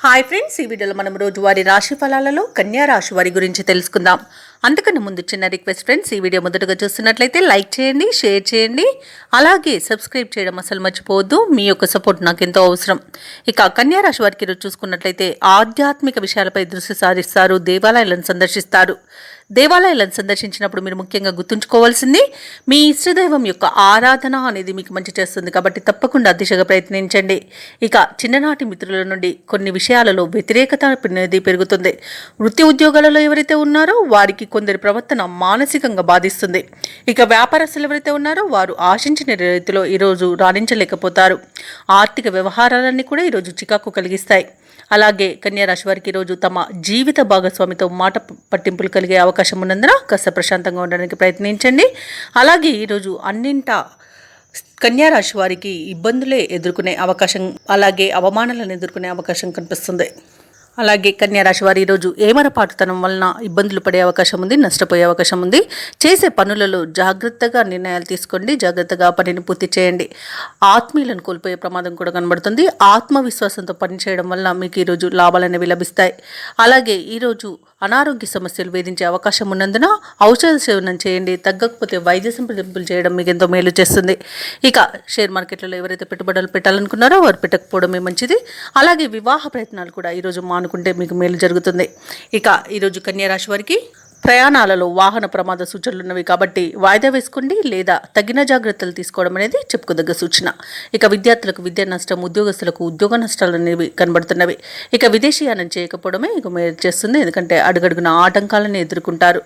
Hi friends, ఈ వీడియోలో మనం రోజువారీ రాశి ఫలాలలో కన్యా రాశి వారి గురించి తెలుసుకుందాం. అంతకన్నా ముందు చిన్న రిక్వెస్ట్ ఫ్రెండ్స్, ఈ వీడియో మొదటగా చూస్తున్నట్లయితే లైక్ చేయండి, షేర్ చేయండి, అలాగే సబ్స్క్రైబ్ చేయడం అసలు మర్చిపోవద్దు. మీ యొక్క సపోర్ట్ నాకు ఎంతో అవసరం. ఇక కన్యా రాశి వారికి ఈరోజు చూసుకున్నట్లయితే ఆధ్యాత్మిక విషయాలపై దృష్టి సారిస్తారు, దేవాలయాలను సందర్శిస్తారు. దేవాలయాలను సందర్శించినప్పుడు మీరు ముఖ్యంగా గుర్తుంచుకోవాల్సింది మీ ఇష్టదైవం యొక్క ఆరాధన అనేది మీకు మంచి చేస్తుంది, కాబట్టి తప్పకుండా దిశగా ప్రయత్నించండి. ఇక చిన్ననాటి మిత్రుల నుండి కొన్ని విషయాలలో వ్యతిరేకత అనేది పెరుగుతుంది. వృత్తి ఉద్యోగాలలో ఎవరైతే ఉన్నారో వారికి కొందరి ప్రవర్తన మానసికంగా బాధిస్తుంది. ఇక వ్యాపారస్తులు ఎవరైతే ఉన్నారో వారు ఆశించిన రీతిలో ఈరోజు రాణించలేకపోతారు. ఆర్థిక వ్యవహారాలన్నీ కూడా ఈరోజు చికాకు కలిగిస్తాయి. అలాగే కన్యా రాశి వారికి ఈరోజు తమ జీవిత భాగస్వామితో మాట పట్టింపులు కలిగే అవకాశం ఉన్నందున కాస్త ప్రశాంతంగా ఉండడానికి ప్రయత్నించండి. అలాగే ఈరోజు అన్నింటా కన్యా రాశి వారికి ఇబ్బందులే ఎదుర్కొనే అవకాశం, అలాగే అవమానాలను ఎదుర్కొనే అవకాశం కనిపిస్తుంది. అలాగే కన్యా రాశి వారు ఈరోజు ఏమరపాటుతనం వలన ఇబ్బందులు పడే అవకాశం ఉంది, నష్టపోయే అవకాశం ఉంది. చేసే పనులలో జాగ్రత్తగా నిర్ణయాలు తీసుకోండి, జాగ్రత్తగా పనిని పూర్తి చేయండి. ఆత్మీయులను కోల్పోయే ప్రమాదం కూడా కనబడుతుంది. ఆత్మవిశ్వాసంతో పనిచేయడం వల్ల మీకు ఈరోజు లాభాలు అనేవి లభిస్తాయి. అలాగే ఈరోజు అనారోగ్య సమస్యలు వేధించే అవకాశం ఉన్నందున ఔషధ సేవనం చేయండి. తగ్గకపోతే వైద్య సంప్రదింపులు చేయడం మీకు ఎంతో మేలు చేస్తుంది. ఇక షేర్ మార్కెట్లలో ఎవరైతే పెట్టుబడులు పెట్టాలనుకున్నారో వారు పెట్టకపోవడమే మంచిది. అలాగే వివాహ ప్రయత్నాలు కూడా ఈరోజు మానుకుంటే మీకు మేలు జరుగుతుంది. ఇక ఈరోజు కన్యా రాశి వారికి ప్రయాణాలలో వాహన ప్రమాద సూచనలు ఉన్నవి, కాబట్టి వాయిదా వేసుకోండి లేదా తగిన జాగ్రత్తలు తీసుకోవడం అనేది చెప్పుకోదగ్గ సూచన. ఇక విద్యార్థులకు విద్యా నష్టం, ఉద్యోగస్తులకు ఉద్యోగ నష్టాలు అనేవి కనబడుతున్నవి. ఇక విదేశీయానం చేయకపోవడమే ఇక మేలు చేస్తుంది, ఎందుకంటే అడుగడుగున ఆటంకాలను ఎదుర్కొంటారు.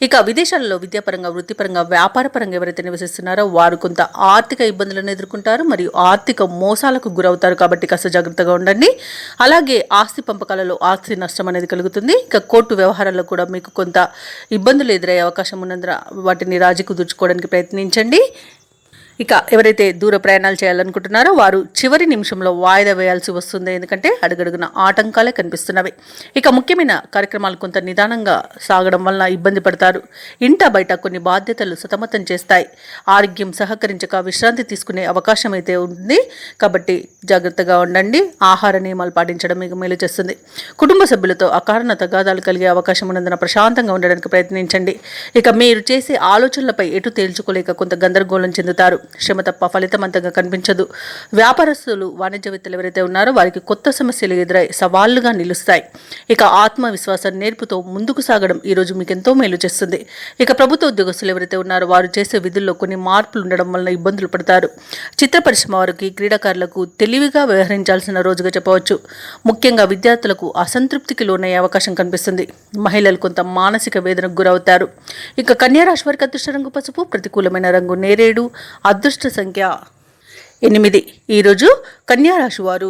ఇక విదేశాలలో విద్యాపరంగా, వృత్తిపరంగా, వ్యాపారపరంగా ఎవరైతే నివసిస్తున్నారో వారు కొంత ఆర్థిక ఇబ్బందులను ఎదుర్కొంటారు మరియు ఆర్థిక మోసాలకు గురవుతారు, కాబట్టి కాస్త జాగ్రత్తగా ఉండండి. అలాగే ఆస్తి పంపకాలలో ఆస్తి నష్టం అనేది కలుగుతుంది. ఇక కోర్టు వ్యవహారాల్లో కూడా మీకు కొంత ఇబ్బందులు ఎదురయ్యే అవకాశం ఉన్నందున వాటిని రాజీ కుదుర్చుకోవడానికి ప్రయత్నించండి. ఇక ఎవరైతే దూర ప్రయాణాలు చేయాలనుకుంటున్నారో వారు చివరి నిమిషంలో వాయిదా వేయాల్సి వస్తుంది, ఎందుకంటే అడుగడుగున ఆటంకాలే కనిపిస్తున్నవి. ఇక ముఖ్యమైన కార్యక్రమాలు కొంత నిదానంగా సాగడం వలన ఇబ్బంది పడతారు. ఇంట బయట కొన్ని బాధ్యతలు సతమతం చేస్తాయి. ఆరోగ్యం సహకరించక విశ్రాంతి తీసుకునే అవకాశం అయితే ఉంది, కాబట్టి జాగ్రత్తగా ఉండండి. ఆహార నియమాలు పాటించడం మీకు మేలు చేస్తుంది. కుటుంబ సభ్యులతో అకారణ తగాదాలు కలిగే అవకాశం ఉన్నందున ప్రశాంతంగా ఉండడానికి ప్రయత్నించండి. ఇక మీరు చేసే ఆలోచనలపై ఎటు తేల్చుకోలేక కొంత గందరగోళం చెందుతారు. శ్రమ తప్ప ఫలితం అంతగా కనిపించదు. వ్యాపారస్తులు, వాణిజ్యవేత్తలు ఎవరైతే ఉన్నారో వారికి కొత్త సమస్యలు ఎదురై సవాళ్లుగా నిలుస్తాయి. ఇక ఆత్మవిశ్వాసం నేర్పుతో ముందుకు సాగడం ఈరోజు మీకు ఎంతో మేలు చేస్తుంది. ఇక ప్రభుత్వ ఉద్యోగస్తులు ఎవరైతే ఉన్నారో వారు చేసే విధుల్లో కొన్ని మార్పులు ఉండడం వలన ఇబ్బందులు పడతారు. చిత్ర పరిశ్రమ వారికి, క్రీడాకారులకు తెలివిగా వ్యవహరించాల్సిన రోజుగా చెప్పవచ్చు. ముఖ్యంగా విద్యార్థులకు అసంతృప్తికి లోనయ్యే అవకాశం కనిపిస్తుంది. మహిళలు కొంత మానసిక వేదనకు గురవుతారు. ఇక కన్యా రాశి వారికి అదృష్ట రంగు పసుపు, ప్రతికూలమైన రంగు నేరేడు, అదృష్ట సంఖ్య 8. ఈరోజు కన్యా రాశి వారు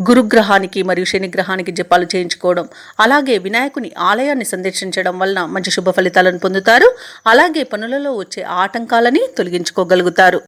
గురుగ్రహానికి మరియు శనిగ్రహానికి జపాలు చేయించుకోవడం, అలాగే వినాయకుని ఆలయాన్ని సందర్శించడం వలన మంచి శుభ ఫలితాలను పొందుతారు. అలాగే పనులలో వచ్చే ఆటంకాలని తొలగించుకోగలుగుతారు.